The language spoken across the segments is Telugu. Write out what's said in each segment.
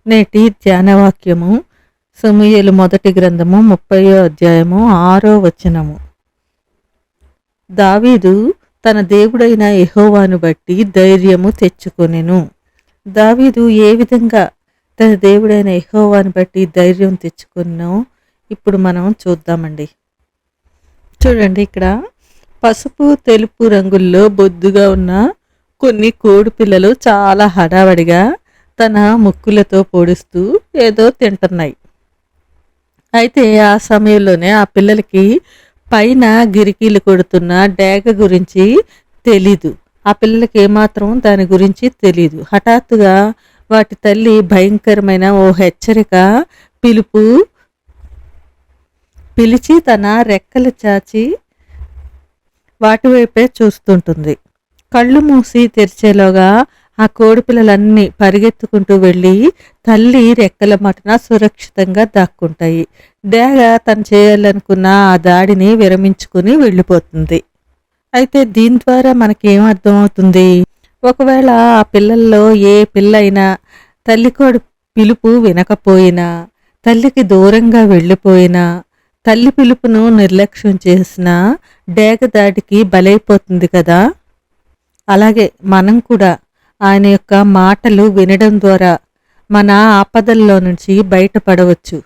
నేటి ధ్యానవాక్యము సమూయేలు మొదటి గ్రంథము 30వ అధ్యాయము 6వ వచనము. దావీదు తన దేవుడైన యెహోవాను బట్టి ధైర్యము తెచ్చుకొనెను. దావీదు ఏ విధంగా తన దేవుడైన యెహోవాను బట్టి ధైర్యం తెచ్చుకున్నో ఇప్పుడు మనం చూద్దామండి. చూడండి, ఇక్కడ పసుపు తెలుపు రంగుల్లో బొద్దుగా ఉన్న కొన్ని కోడి పిల్లలు చాలా హడావడిగా తన ముక్కులతో పొడుస్తూ ఏదో తింటున్నాయి. అయితే ఆ సమయంలోనే ఆ పిల్లలకి పైన గిరికీలు కొడుతున్న డేగ గురించి తెలీదు. ఆ పిల్లలకి ఏమాత్రం దాని గురించి తెలీదు. హఠాత్తుగా వాటి తల్లి భయంకరమైన ఓ హెచ్చరిక పిలిచి తన రెక్కలు చాచి వాటి వైపే చూస్తుంటుంది. కళ్ళు మూసి తెరిచేలోగా ఆ కోడి పిల్లలన్నీ పరిగెత్తుకుంటూ వెళ్ళి తల్లి రెక్కల మటున సురక్షితంగా దాక్కుంటాయి. డేగ తను చేయాలనుకున్న ఆ దాడిని విరమించుకుని వెళ్ళిపోతుంది. అయితే దీని ద్వారా మనకేం అర్థమవుతుంది? ఒకవేళ ఆ పిల్లల్లో ఏ పిల్ల అయినా తల్లి కోడి పిలుపు వినకపోయినా, తల్లికి దూరంగా వెళ్ళిపోయినా, తల్లి పిలుపును నిర్లక్ష్యం చేసినా డేగ దాడికి బలైపోతుంది కదా. అలాగే మనం కూడా ఆయన యొక్క మాటలు వినడం ద్వారా మన ఆపదల్లో నుంచి బయటపడవచ్చు.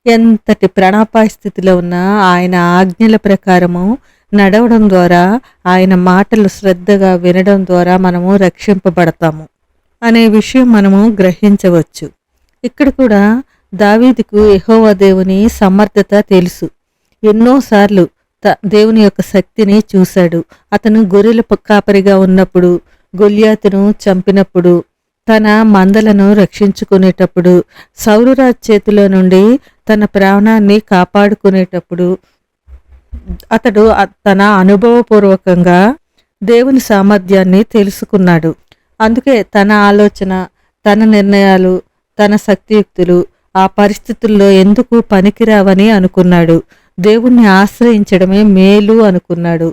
ఎంతటి ప్రాణాపాయ స్థితిలో ఉన్నా ఆయన ఆజ్ఞల ప్రకారము నడవడం ద్వారా, ఆయన మాటలు శ్రద్ధగా వినడం ద్వారా మనము రక్షింపబడతాము అనే విషయం మనము గ్రహించవచ్చు. ఇక్కడ కూడా దావీదుకు యెహోవా దేవుని సమర్థత తెలుసు. ఎన్నోసార్లు దేవుని యొక్క శక్తిని చూశాడు. అతను గొర్రెల కాపరిగా ఉన్నప్పుడు, గొల్యాతును చంపినప్పుడు, తన మందలను రక్షించుకునేటప్పుడు, సౌలురాజు చేతిలో నుండి తన ప్రాణాన్ని కాపాడుకునేటప్పుడు అతడు తన అనుభవపూర్వకంగా దేవుని సామర్థ్యాన్ని తెలుసుకున్నాడు. అందుకే తన ఆలోచన, తన నిర్ణయాలు, తన శక్తియుక్తులు ఆ పరిస్థితుల్లో ఎందుకు పనికిరావని అనుకున్నాడు. దేవుణ్ణి ఆశ్రయించడమే మేలు అనుకున్నాడు.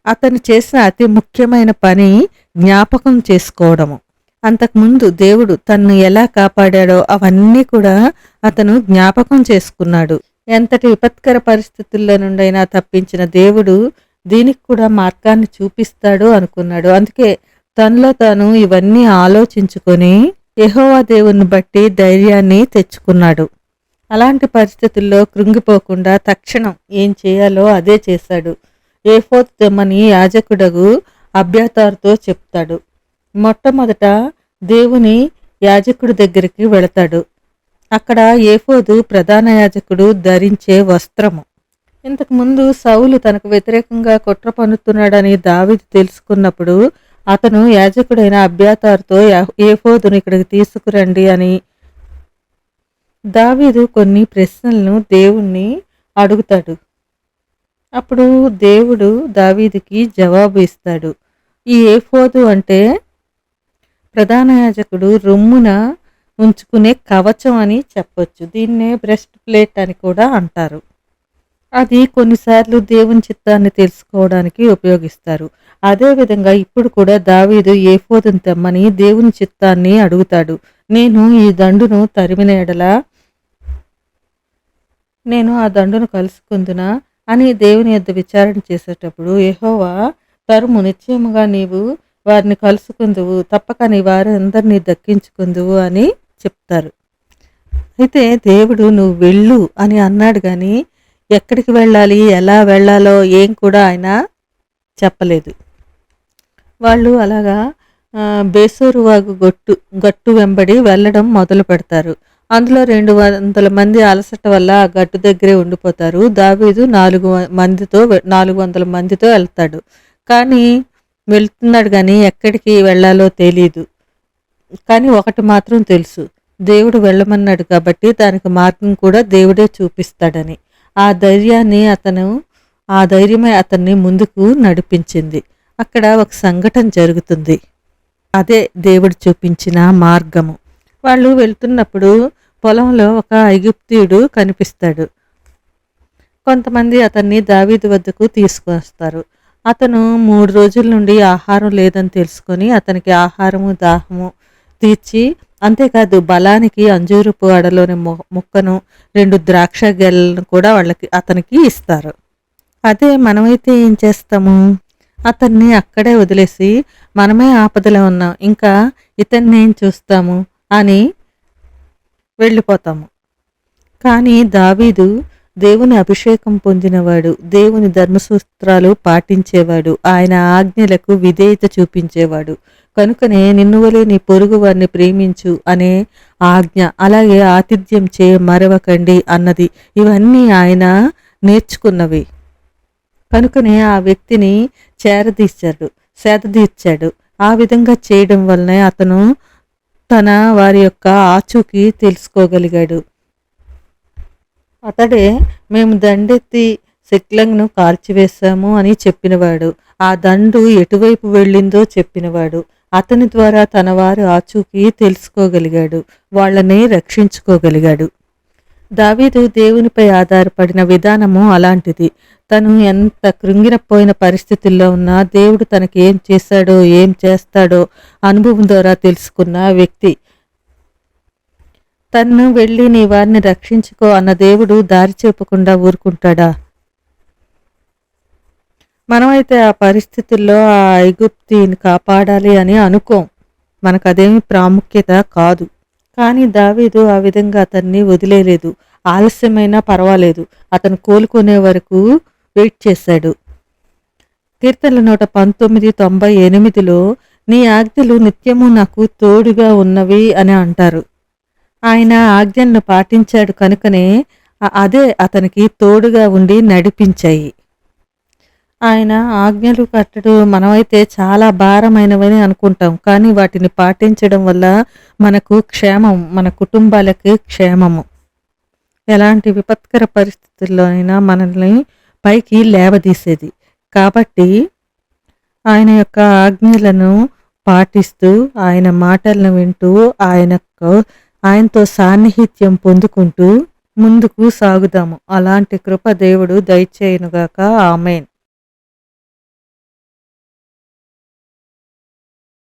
అతను చేసిన అతి ముఖ్యమైన పని జ్ఞాపకం చేసుకోవడము. అంతకుముందు దేవుడు తన్ను ఎలా కాపాడాడో అవన్నీ కూడా అతను జ్ఞాపకం చేసుకున్నాడు. ఎంతటి విపత్కర పరిస్థితుల్లో నుండైనా తప్పించిన దేవుడు దీనికి కూడా మార్గాన్ని చూపిస్తాడు అనుకున్నాడు. అందుకే తనలో తాను ఇవన్నీ ఆలోచించుకొని యెహోవా దేవుని బట్టి ధైర్యాన్ని తెచ్చుకున్నాడు. అలాంటి పరిస్థితుల్లో కృంగిపోకుండా తక్షణం ఏం చేయాలో అదే చేశాడు. ఏఫోదు తెమ్మని యాజకుడగు అబ్యాతారుతో చెప్తాడు. మొట్టమొదట దేవుని యాజకుడి దగ్గరికి వెళతాడు. అక్కడ ఏఫోదు ప్రధాన యాజకుడు ధరించే వస్త్రము. ఇంతకుముందు సౌలు తనకు వ్యతిరేకంగా కుట్ర పన్నుతున్నాడని దావీదు తెలుసుకున్నప్పుడు అతను యాజకుడైన అబ్యాతారుతో ఏఫోదును ఇక్కడికి తీసుకురండి అని దావీదు కొన్ని ప్రశ్నలను దేవుణ్ణి అడుగుతాడు. అప్పుడు దేవుడు దావీదుకి జవాబు ఇస్తాడు. ఈ ఏఫోదు అంటే ప్రధాన యాజకుడు రొమ్మున ఉంచుకునే కవచం అని చెప్పొచ్చు. దీన్నే బ్రెస్ట్ ప్లేట్ అని కూడా అంటారు. అది కొన్నిసార్లు దేవుని చిత్తాన్ని తెలుసుకోవడానికి ఉపయోగిస్తారు. అదేవిధంగా ఇప్పుడు కూడా దావీదు ఏఫోదును తెమ్మని దేవుని చిత్తాన్ని అడుగుతాడు. నేను ఈ దండును తరిమిన ఎడల నేను ఆ దండును కలుసుకుందునా అని దేవుని యొద్ద విచారణ చేసేటప్పుడు యెహోవా తరుము, నిశ్చయముగా నీవు వారిని కలుసుకుందువు, తప్పక నీ వారందరినీ దక్కించుకుందువు అని చెప్తారు. అయితే దేవుడు నువ్వు వెళ్ళు అని అన్నాడు, కానీ ఎక్కడికి వెళ్ళాలి, ఎలా వెళ్ళాలో ఏం కూడా ఆయన చెప్పలేదు. వాళ్ళు అలాగా బేసోరు వాగు గట్టు వెంబడి వెళ్ళడం మొదలు పెడతారు. అందులో 200 మంది అలసట వల్ల ఆ గట్టు దగ్గరే ఉండిపోతారు. దావీదు 400 మందితో వెళ్తాడు. కానీ వెళ్తున్నాడు, కానీ ఎక్కడికి వెళ్ళాలో తెలీదు. కానీ ఒకటి మాత్రం తెలుసు, దేవుడు వెళ్ళమన్నాడు కాబట్టి దానికి మార్గం కూడా దేవుడే చూపిస్తాడని. ఆ ధైర్యమే అతన్ని ముందుకు నడిపించింది. అక్కడ ఒక సంఘటన జరుగుతుంది. అదే దేవుడు చూపించిన మార్గము. వాళ్ళు వెళ్తున్నప్పుడు పొలంలో ఒక ఐగుప్తీయుడు కనిపిస్తాడు. కొంతమంది అతన్ని దావీదు వద్దకు తీసుకొస్తారు. అతను 3 రోజుల నుండి ఆహారం లేదని తెలుసుకొని అతనికి ఆహారము, దాహము తీర్చి, అంతేకాదు బలానికి అంజూరపు అడలోని ముక్కను 2 ద్రాక్ష గెలను కూడా అతనికి ఇస్తారు. అదే మనమైతే ఏం చేస్తాము? అతన్ని అక్కడే వదిలేసి మనమే ఆపదలో ఉన్నాం, ఇంకా ఇతన్నేం చూస్తాము అని వెళ్ళిపోతాము. కానీ దావీదు దేవుని అభిషేకం పొందినవాడు, దేవుని ధర్మసూత్రాలు పాటించేవాడు, ఆయన ఆజ్ఞలకు విధేయత చూపించేవాడు. కనుకనే నిన్ను వలె నీ పొరుగు వారిని ప్రేమించు అనే ఆజ్ఞ, అలాగే ఆతిథ్యం మరవకండి అన్నది, ఇవన్నీ ఆయన నేర్చుకున్నవి. కనుకనే ఆ వ్యక్తిని సేదతీర్చాడు. ఆ విధంగా చేయడం వల్లనే అతను తన వారి యొక్క ఆచూకీ తెలుసుకోగలిగాడు. అతడే మేము దండెత్తి సిక్లగ్ను కాల్చివేశాము అని చెప్పినవాడు. ఆ దండు ఎటువైపు వెళ్ళిందో చెప్పినవాడు. అతని ద్వారా తన వారి ఆచూకీ తెలుసుకోగలిగాడు, వాళ్ళని రక్షించుకోగలిగాడు. దావీదు దేవునిపై ఆధారపడిన విధానము అలాంటిది. తను ఎంత కృంగినపోయిన పరిస్థితుల్లో ఉన్నా దేవుడు తనకి ఏం చేశాడో ఏం చేస్తాడో అనుభవం ద్వారా తెలుసుకున్న వ్యక్తి. తన్ను వెళ్ళి నీ వారిని రక్షించుకో అన్న దేవుడు దారి చెప్పకుండా ఊరుకుంటాడా? మనమైతే ఆ పరిస్థితుల్లో ఆ ఐగుప్తిని కాపాడాలి అని అనుకోం, మనకు అదేమి ప్రాముఖ్యత కాదు. కానీ దావీదు ఆ విధంగా అతన్ని వదిలేలేదు. ఆలస్యమైనా పర్వాలేదు, అతను కోలుకునే వరకు వెయిట్ చేశాడు. కీర్తనల 119:98లో నీ ఆజ్ఞలు నిత్యము నాకు తోడుగా ఉన్నవి అని అంటారు. ఆయన ఆజ్ఞలను పాటించాడు కనుకనే అదే అతనికి తోడుగా ఉండి నడిపించాయి. ఆయన ఆజ్ఞలు కట్టడం మనమైతే చాలా భారమైనవని అనుకుంటాం, కానీ వాటిని పాటించడం వల్ల మనకు క్షేమం, మన కుటుంబాలకి క్షేమము. ఎలాంటి విపత్కర పరిస్థితుల్లో అయినా మనల్ని పైకి లేవదీసేది. కాబట్టి ఆయన యొక్క ఆజ్ఞలను పాటిస్తూ, ఆయన మాటలను వింటూ, ఆయనతో సాన్నిహిత్యం పొందుకుంటూ ముందుకు సాగుదాము. అలాంటి కృప దేవుడు దయచేయునుగాక. ఆమేన్.